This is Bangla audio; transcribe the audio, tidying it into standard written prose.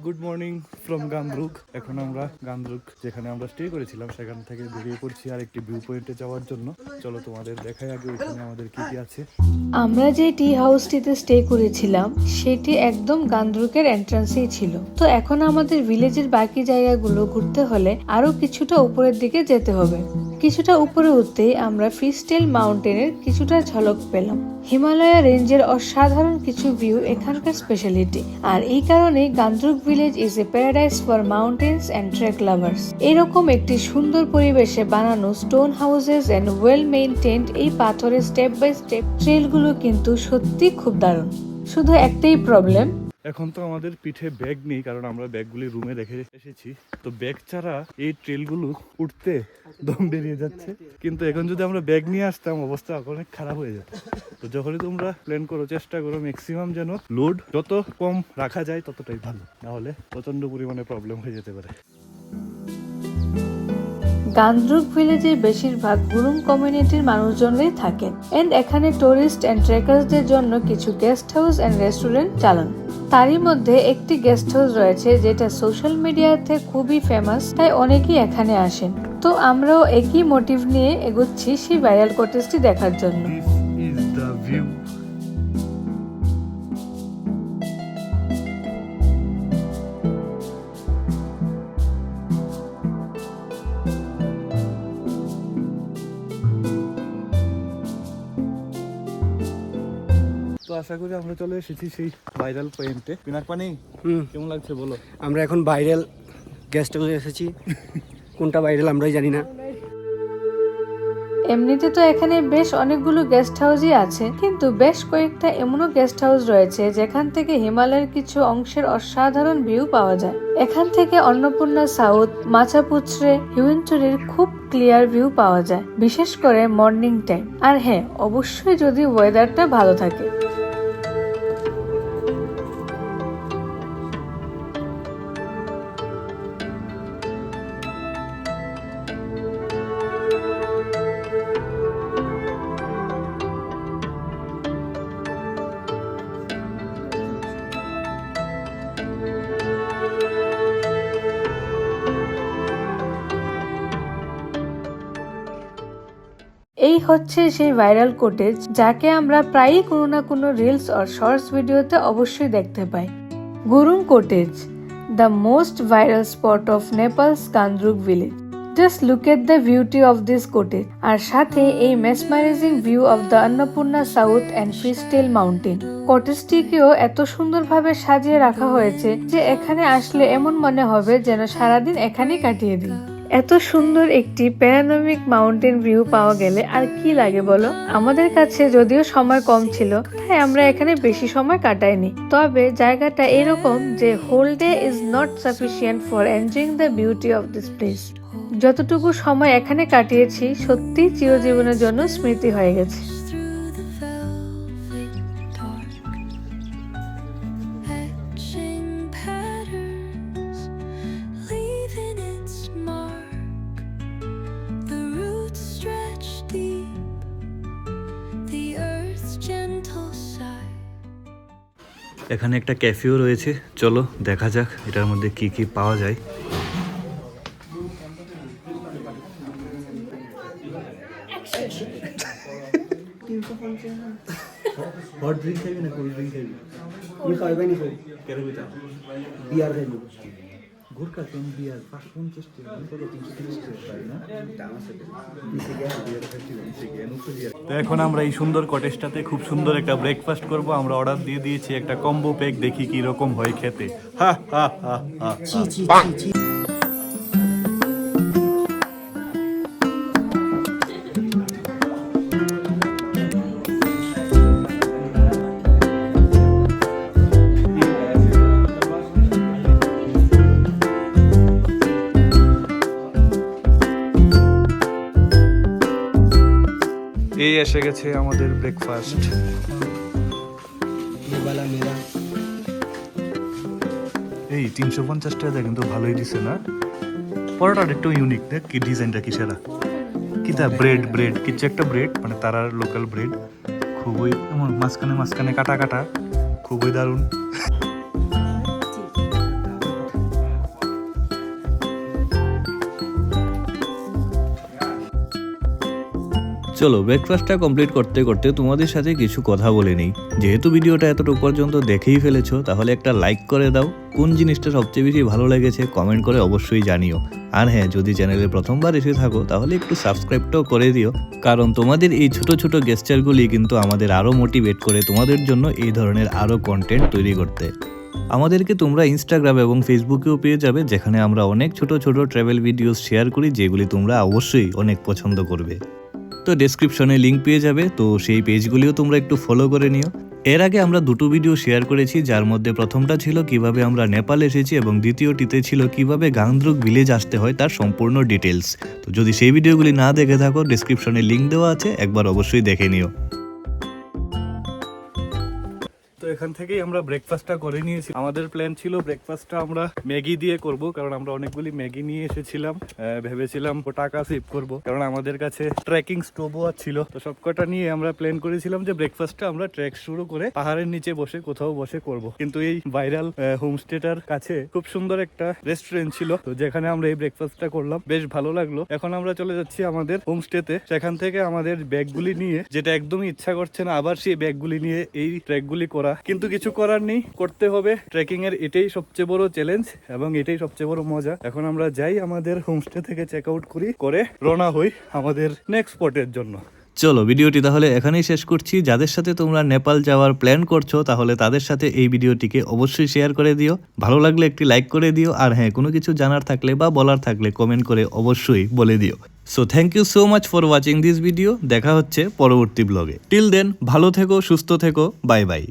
Good morning from গামরুক। এখন আমরা গামরুক যেখানে আমরা স্টে করেছিলাম সেখান থেকে বেরিয়ে পড়ছি আর একটি ভিউ পয়েন্টে যাওয়ার জন্য। চলো তোমাদের দেখাই আগে ওইখানে আমাদের কি কি আছে। আমরা যে টি হাউসটিতে স্টে করেছিলাম সেটি একদম গামরুকের এন্ট্রান্সেই ছিল। তো এখন আমাদের ভিলেজের বাকি জায়গাগুলো ঘুরতে হলে আরো কিছুটা উপরের দিকে যেতে হবে। কিছুটা উপরে উঠতেই আমরা ফিস্টেল মাউন্টেনের কিছুটা ঝলক পেলাম। হিমালয়া রেঞ্জের অসাধারণ কিছু ভিউ এখানকার স্পেশালিটি, আর এই কারণে Ghandruk village is a paradise for mountains and trek lovers. এরকম একটি সুন্দর পরিবেশে বানানো stone houses and well maintained এই পাথরের স্টেপ বাই স্টেপ ট্রেলগুলো কিন্তু সত্যি খুব দারুণ। শুধু একটাই প্রবলেম, এখন তো আমাদের পিঠে ব্যাগ নেই, কারণ আমরা ব্যাগগুলি রুমে রেখে এসেছি। তো ব্যাগ ছাড়া এই ট্রেলগুলো উঠতে দম বেরিয়ে যাচ্ছে। কিন্তু এখন যদি আমরা ব্যাগ নিয়ে আসতাম অবস্থা অনেক খারাপ হয়ে যেত। তো যখনই তোমরা প্ল্যান করো চেষ্টা করো ম্যাক্সিমাম যেন লোড যত কম রাখা যায় ততটাই ভালো, নাহলে প্রচন্ড পরিমাণে প্রবলেম হয়ে যেতে পারে। গামরুক ভিলেজের বেশিরভাগ গুরুং কমিউনিটির মানুষজনই থাকেন এন্ড এখানে টুরিস্ট এন্ড ট্রেকার্সদের জন্য কিছু গেস্ট হাউস এন্ড রেস্টুরেন্ট চালান। তারই মধ্যে একটি গেস্ট হাউস রয়েছে যেটা সোশ্যাল মিডিয়াতে খুবই ফেমাস, তাই অনেকেই এখানে আসেন। তো আমরাও একই মোটিভ নিয়ে এগোচ্ছি সেই ভাইরাল কটেজটি দেখার জন্য। This is the view. তো আশা করি আমরা চলে এসেছি সেই ভাইরাল পয়েন্টে। পিনাক পানি কেমন লাগছে বলো? আমরা এখন ভাইরাল গেস্ট হাউসে এসেছি। কোনটা ভাইরাল আমরাই জানি না। এমনিতে তো এখানে বেশ অনেকগুলো গেস্ট হাউসই আছে, কিন্তু বেশ কয়েকটা এমনও গেস্ট হাউস রয়েছে যেখান থেকে হিমালয়ের কিছু অংশের অসাধারণ ভিউ পাওয়া যায়। এখান থেকে অন্নপূর্ণা সাউথ, মাচাপুচরে, হিউয়েনচুরির খুব ক্লিয়ার ভিউ পাওয়া যায়, বিশেষ করে মর্নিং টাইম। আর হ্যাঁ, অবশ্যই যদি ওয়েদারটা ভালো থাকে। এই হচ্ছে সেই ভাইরাল কটেজ যাকে আমরা প্রায়ই কোনো না কোনো রিলস আর শর্টস ভিডিওতে অবশ্যই দেখতে পাই। Gurung cottage, the most viral spot of Nepal's Ghandruk village. Just look at the beauty of this cottage, আর সাথে এই mesmerising view of the Annapurna south and fishtail mountain. কটেজটিকেও এত সুন্দরভাবে সাজিয়ে রাখা হয়েছে যে এখানে আসলে এমন মনে হবে যেন সারাদিন এখানেই কাটিয়ে দিই। এত সুন্দর একটি প্যারানমিক মাউন্টেন ভিউ পাওয়া গেলে আর কি লাগে বলো? আমাদের কাছে যদিও সময় কম ছিল, তাই আমরা এখানে বেশি সময় কাটাইনি। তবে জায়গাটা এরকম যে whole day is not sufficient for enjoying the beauty of this place. যতটুকু সময় এখানে কাটিয়েছি সত্যি চিরজীবনের জন্য স্মৃতি হয়ে গেছে। এখানে একটা ক্যাফেও রয়েছে, চলো দেখা যাক এটার মধ্যে কি কি পাওয়া যায়। হট ড্রিঙ্ক খাইবি না কোল্ড ড্রিঙ্ক খাইবি? তুমি খাইবে নি কই? কেন কইতা? বিয়ার খাইবো। ঘুরকা কেন বিয়ার 550 টাকা কত 330 টাকা তাই না? তো এখন আমরা এই সুন্দর কটেজটাতে খুব সুন্দর একটা ব্রেকফাস্ট করব। আমরা অর্ডার দিয়ে দিয়েছি একটা কম্বো প্যাক, দেখি কি রকম হয় খেতে। হা হা হা হা। ছি ছি ছি ছি। এই এসে গেছে আমাদের ব্রেকফাস্ট। এই 350 টাকা কিন্তু ভালোই দিছে না? পরোটাটা একটু ইউনিক, দেখ কি ডিজাইনটা কি সেরা। কিতা ব্রেড ব্রেড কিছু একটা ব্রেড, মানে তারার লোকাল ব্রেড, খুবই মাঝখানে মাঝখানে কাটা কাটা, খুবই দারুণ। চলো ব্রেকফাস্টটা কমপ্লিট করতে করতে তোমাদের সাথে কিছু কথা বলে নেই। যেহেতু ভিডিওটা এতটুকু পর্যন্ত দেখেই ফেলেছো, তাহলে একটা লাইক করে দাও। কোন জিনিসটা সবচেয়ে বেশি ভালো লেগেছে কমেন্ট করে অবশ্যই জানিও। আর হ্যাঁ, যদি চ্যানেলে প্রথমবার এসে থাকো তাহলে একটু সাবস্ক্রাইবটাও করে দিও, কারণ তোমাদের এই ছোট ছোট গেস্টারগুলি কিন্তু আমাদের আরও মোটিভেট করে তোমাদের জন্য এই ধরনের আরও কন্টেন্ট তৈরি করতে। আমাদেরকে তোমরা ইনস্টাগ্রাম এবং ফেসবুকেও পেয়ে যাবে, যেখানে আমরা অনেক ছোট ছোট ট্রাভেল ভিডিওস শেয়ার করি, যেগুলি তোমরা অবশ্যই অনেক পছন্দ করবে। তো ডেসক্রিপশনে লিঙ্ক পেয়ে যাবে, তো সেই পেজগুলিও তোমরা একটু ফলো করে নিও। এর আগে আমরা দুটো ভিডিও শেয়ার করেছি, যার মধ্যে প্রথমটা ছিল কিভাবে আমরা নেপাল এসেছি এবং দ্বিতীয়টিতে ছিল কিভাবে গাংদ্রুক ভিলেজ আসতে হয় তার সম্পূর্ণ ডিটেলস। তো যদি সেই ভিডিওগুলি না দেখে থাকো, ডেসক্রিপশনে লিঙ্ক দেওয়া আছে, একবার অবশ্যই দেখে নিও। তো এখান থেকেই আমরা ব্রেকফাস্টটা করে নিয়েছি। আমাদের প্ল্যান ছিল ব্রেকফাস্টটা আমরা ম্যাগি দিয়ে করব, কারণ আমরা অনেকগুলি ম্যাগি নিয়ে এসেছিলাম। ভেবেছিলাম টাকা সেভ করব, কারণ আমাদের কাছে ট্রেকিং স্টোভও ছিল। তো সবকটা নিয়ে আমরা প্ল্যান করেছিলাম যে ব্রেকফাস্টটা আমরা ট্রেক শুরু করে পাহাড়ের নিচে বসে কোথাও বসে করব। কিন্তু এই ভাইরাল হোমস্টেটার কাছে খুব সুন্দর একটা রেস্টুরেন্ট ছিল, তো যেখানে আমরা এই ব্রেকফাস্টটা করলাম, বেশ ভালো লাগলো। এখন আমরা চলে যাচ্ছি আমাদের হোমস্টেতে। সেখান থেকে আমাদের ব্যাগগুলি নিয়ে, যেটা একদমই ইচ্ছা করছে না আবার সেই ব্যাগগুলি নিয়ে এই ট্রেকগুলি করা, কিন্তু কিছু করার নেই, করতে হবে। ট্রেকিং এর এটাই সবচেয়ে বড় চ্যালেঞ্জ এবং এটাই সবচেয়ে বড় মজা। এখন আমরা যাই, আমাদের হোমস্টে থেকে চেক আউট করি, করে রওনা হই আমাদের নেক্সট স্পটের জন্য। চলো ভিডিওটি তাহলে এখানেই শেষ করছি। যাদের সাথে তোমরা নেপাল যাওয়ার প্ল্যান করছো, তাহলে তাদের সাথে এই ভিডিওটিকে অবশ্যই শেয়ার করে দিও। ভালো লাগলে একটি লাইক করে দিও। আর হ্যাঁ, কোনো কিছু জানার থাকলে বা বলার থাকলে কমেন্ট করে অবশ্যই বলে দিও। So thank you so much for watching this video. দেখা হচ্ছে পরবর্তী ব্লগে। টিল দেন ভালো থেকো, সুস্থ থেকো, বাই বাই।